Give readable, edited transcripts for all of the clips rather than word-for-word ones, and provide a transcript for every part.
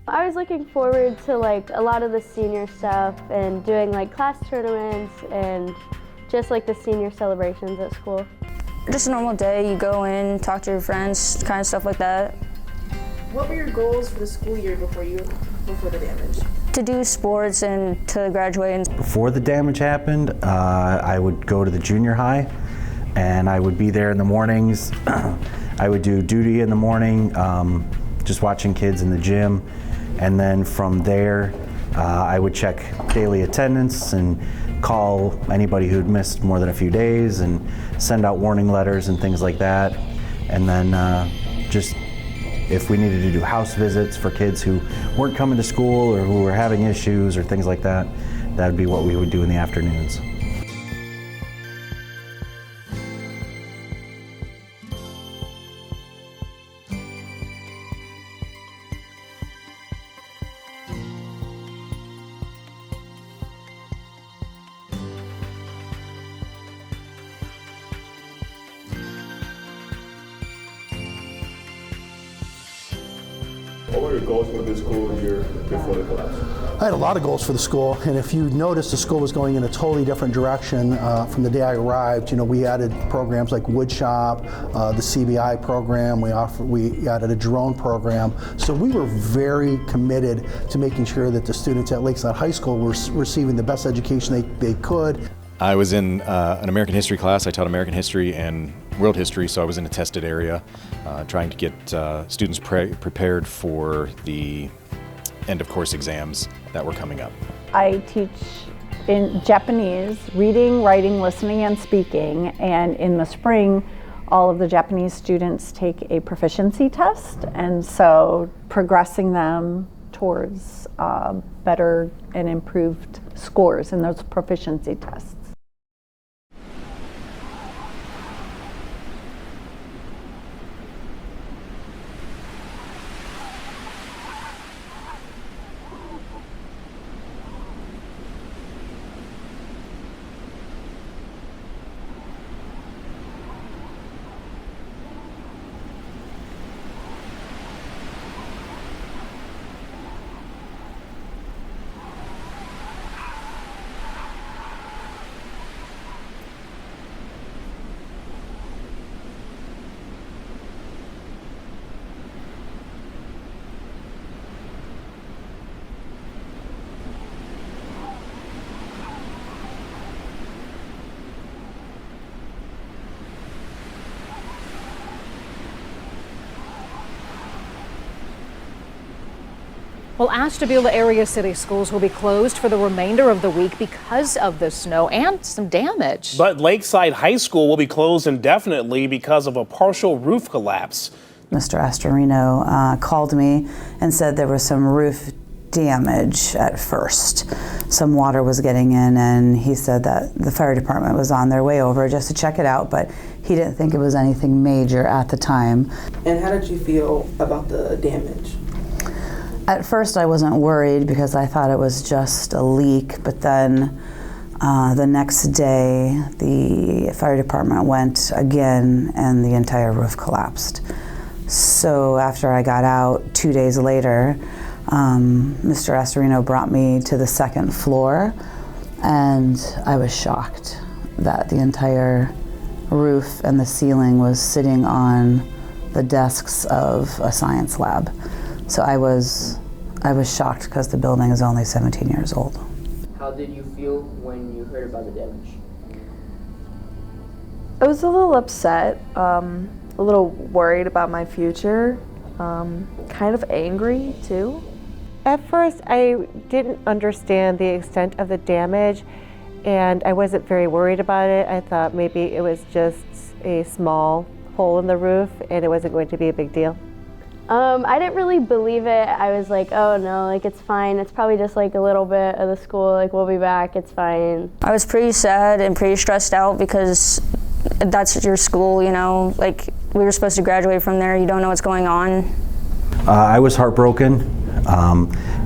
I was looking forward to like a lot of the senior stuff and doing like class tournaments and just like the senior celebrations at school. Just a normal day, you go in, talk to your friends, kind of stuff like that. What were your goals for the school year before the damage? To do sports and to graduate. Before the damage happened, I would go to the junior high and I would be there in the mornings. I would do duty in the morning, just watching kids in the gym. And then from there, I would check daily attendance and call anybody who'd missed more than a few days and send out warning letters and things like that. And then just if we needed to do house visits for kids who weren't coming to school or who were having issues or things like that, that would be what we would do in the afternoons. What were your goals for this school year before the collapse? I had a lot of goals for the school, and if you noticed, the school was going in a totally different direction from the day I arrived. You know, we added programs like wood shop, the CBI program. We added a drone program. So we were very committed to making sure that the students at Lakeside High School were receiving the best education they could. I was in an American history class. I taught American history and world history, so I was in a tested area, trying to get students prepared for the end of course exams that were coming up. I teach in Japanese, reading, writing, listening, and speaking, and in the spring all of the Japanese students take a proficiency test, and so progressing them towards better and improved scores in those proficiency tests. Well, Ashtabula area city schools will be closed for the remainder of the week because of the snow and some damage. But Lakeside High School will be closed indefinitely because of a partial roof collapse. Mr. Astorino called me and said there was some roof damage at first. Some water was getting in, and he said that the fire department was on their way over just to check it out, but he didn't think it was anything major at the time. And how did you feel about the damage? At first I wasn't worried because I thought it was just a leak, but then the next day the fire department went again and the entire roof collapsed. So after I got out 2 days later, Mr. Astorino brought me to the second floor, and I was shocked that the entire roof and the ceiling was sitting on the desks of a science lab. So I was shocked because the building is only 17 years old. How did you feel when you heard about the damage? I was a little upset, a little worried about my future, kind of angry too. At first I didn't understand the extent of the damage, and I wasn't very worried about it. I thought maybe it was just a small hole in the roof and it wasn't going to be a big deal. I didn't really believe it. I was like, oh no, like it's fine. It's probably just like a little bit of the school, like we'll be back, it's fine. I was pretty sad and pretty stressed out because that's your school, you know, like we were supposed to graduate from there, you don't know what's going on. I was heartbroken.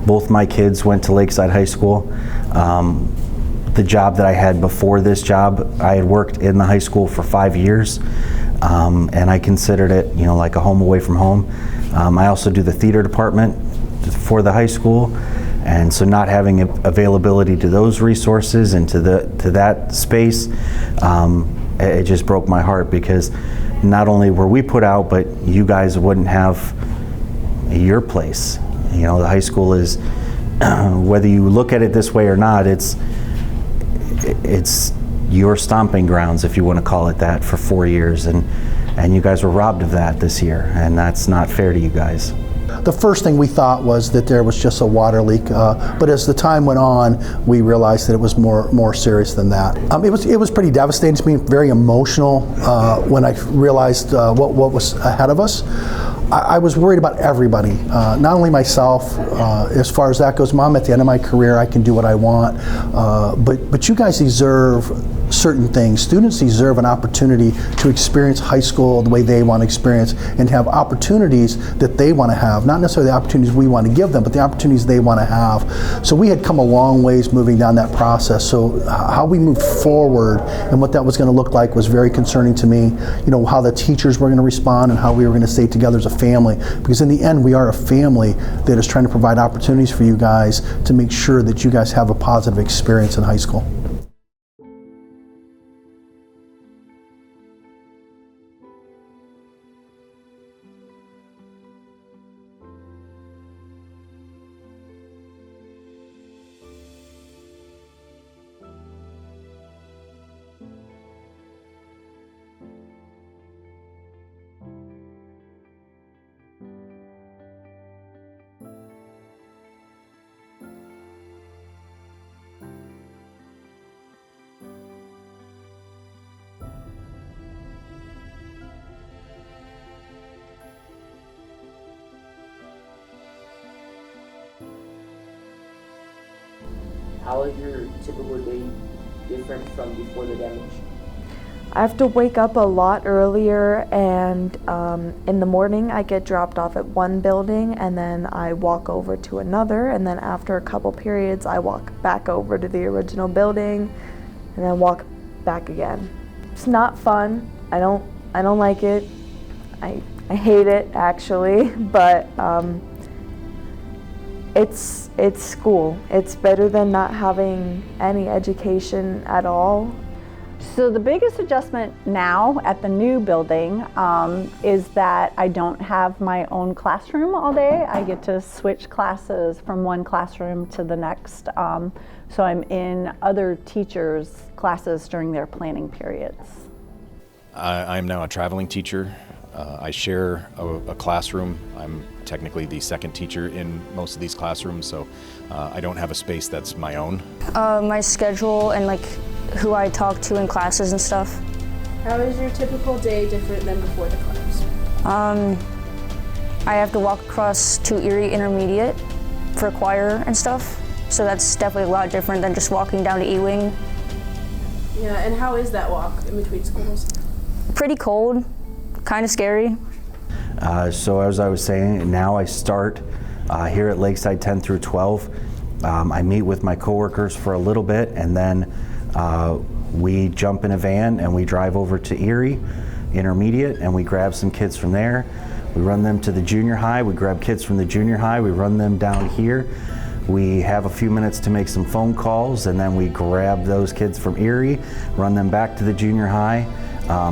Both my kids went to Lakeside High School. The job that I had before this job, I had worked in the high school for 5 years, and I considered it, you know, like a home away from home. I also do the theater department for the high school. And so not having availability to those resources and to that space, it just broke my heart, because not only were we put out, but you guys wouldn't have your place. You know, the high school is, whether you look at it this way or not, it's your stomping grounds, if you want to call it that, for 4 years, and you guys were robbed of that this year, and that's not fair to you guys. The first thing we thought was that there was just a water leak, but as the time went on, we realized that it was more serious than that. It was pretty devastating to me, very emotional when I realized what was ahead of us. I was worried about everybody, not only myself. As far as that goes, Mom, at the end of my career, I can do what I want, but you guys deserve certain things. Students deserve an opportunity to experience high school the way they want to experience, and have opportunities that they want to have, not necessarily the opportunities we want to give them, but the opportunities they want to have. So we had come a long ways moving down that process. So how we moved forward and what that was going to look like was very concerning to me. You know, how the teachers were going to respond and how we were going to stay together as a family, because in the end we are a family that is trying to provide opportunities for you guys to make sure that you guys have a positive experience in high school. How is your typical day different from before the damage? I have to wake up a lot earlier, and in the morning I get dropped off at one building, and then I walk over to another, and then after a couple periods I walk back over to the original building and then walk back again. It's not fun. I don't like it. I hate it, actually, but it's school. It's better than not having any education at all. So the biggest adjustment now at the new building is that I don't have my own classroom all day. I get to switch classes from one classroom to the next. So I'm in other teachers' classes during their planning periods. I'm now a traveling teacher. I share a classroom. I'm technically the second teacher in most of these classrooms, so I don't have a space that's my own. My schedule and like who I talk to in classes and stuff. How is your typical day different than before the clubs? I have to walk across to Erie Intermediate for choir and stuff, so that's definitely a lot different than just walking down to Ewing. Yeah, and how is that walk in between schools? Pretty cold, kind of scary. So as I was saying, now I start here at Lakeside 10 through 12. I meet with my coworkers for a little bit, and then we jump in a van and we drive over to Erie Intermediate, and we grab some kids from there. We run them to the junior high. We grab kids from the junior high. We run them down here. We have a few minutes to make some phone calls, and then we grab those kids from Erie, run them back to the junior high.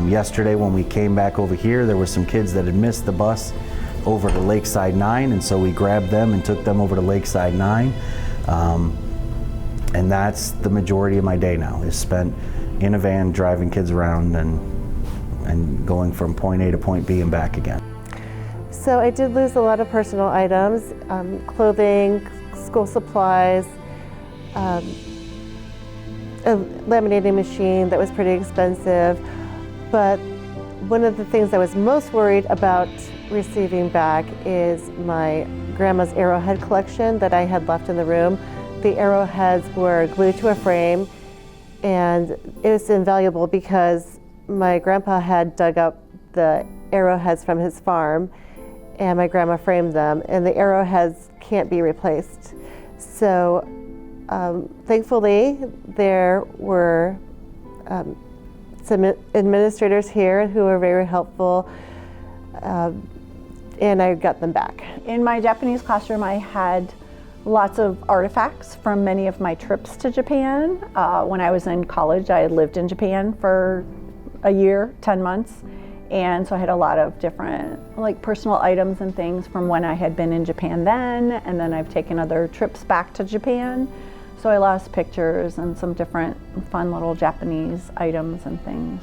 Yesterday when we came back over here, there were some kids that had missed the bus over to Lakeside 9, and so we grabbed them and took them over to Lakeside 9. And that's the majority of my day now, is spent in a van driving kids around and going from point A to point B and back again. So I did lose a lot of personal items, clothing, school supplies, a laminating machine that was pretty expensive. But one of the things I was most worried about receiving back is my grandma's arrowhead collection that I had left in the room. The arrowheads were glued to a frame, and it was invaluable because my grandpa had dug up the arrowheads from his farm, and my grandma framed them, and the arrowheads can't be replaced. So thankfully there were some administrators here who were very helpful. and I got them back. In my Japanese classroom, I had lots of artifacts from many of my trips to Japan. When I was in college, I had lived in Japan for a year, 10 months. And so I had a lot of different like personal items and things from when I had been in Japan then, and then I've taken other trips back to Japan. So I lost pictures and some different fun little Japanese items and things.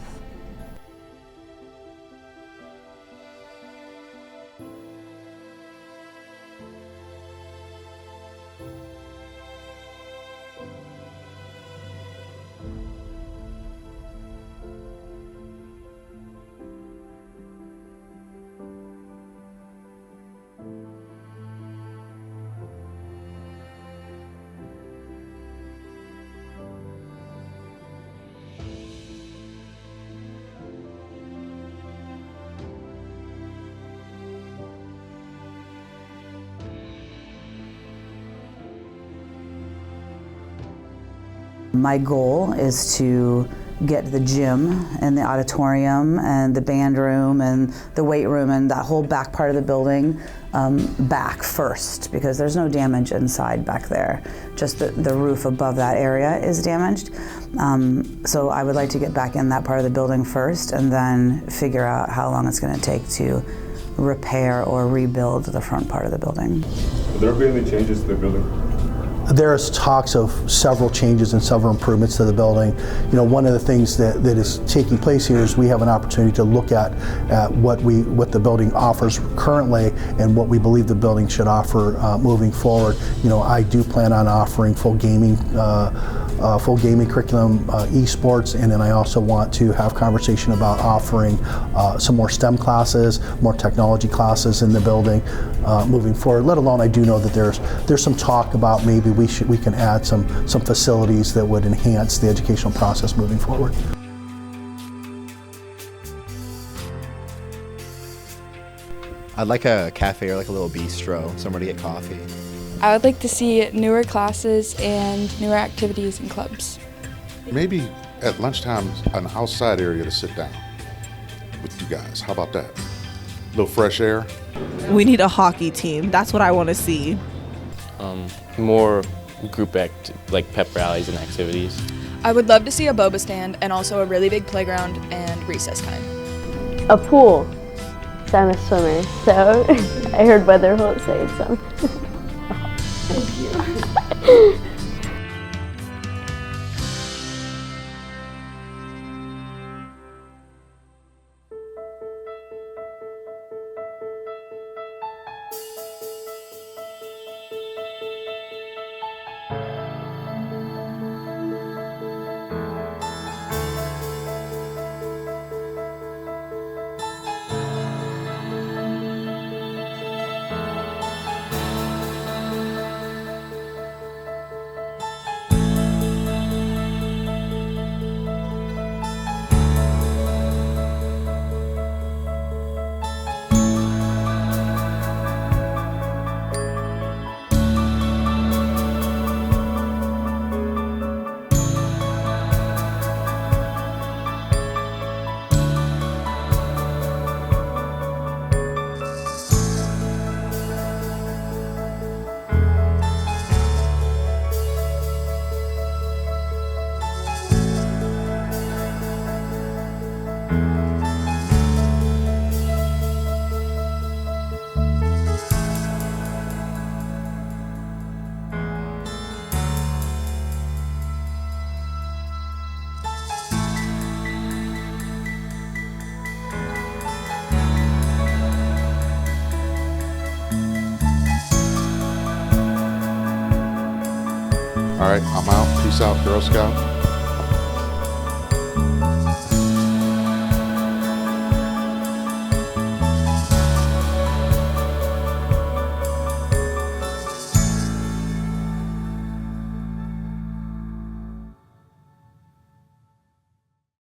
My goal is to get the gym and the auditorium and the band room and the weight room and that whole back part of the building back first, because there's no damage inside back there. Just the roof above that area is damaged. So I would like to get back in that part of the building first and then figure out how long it's going to take to repair or rebuild the front part of the building. Have there been any changes to the building? There's talks of several changes and several improvements to the building. You know, one of the things that is taking place here is we have an opportunity to look at what the building offers currently and what we believe the building should offer moving forward. You know, I do plan on offering full gaming curriculum, esports, and then I also want to have conversation about offering some more STEM classes, more technology classes in the building moving forward. Let alone, I do know that there's some talk about maybe we can add some facilities that would enhance the educational process moving forward. I'd like a cafe or like a little bistro, somewhere to get coffee. I would like to see newer classes and newer activities and clubs. Maybe at lunchtime, an outside area to sit down with you guys. How about that? A little fresh air. We need a hockey team. That's what I want to see. More group like pep rallies and activities. I would love to see a boba stand and also a really big playground and recess time. A pool. So I'm a swimmer, so I heard weather won't say some. Thank you. All right, I'm out. Peace out, Girl Scout.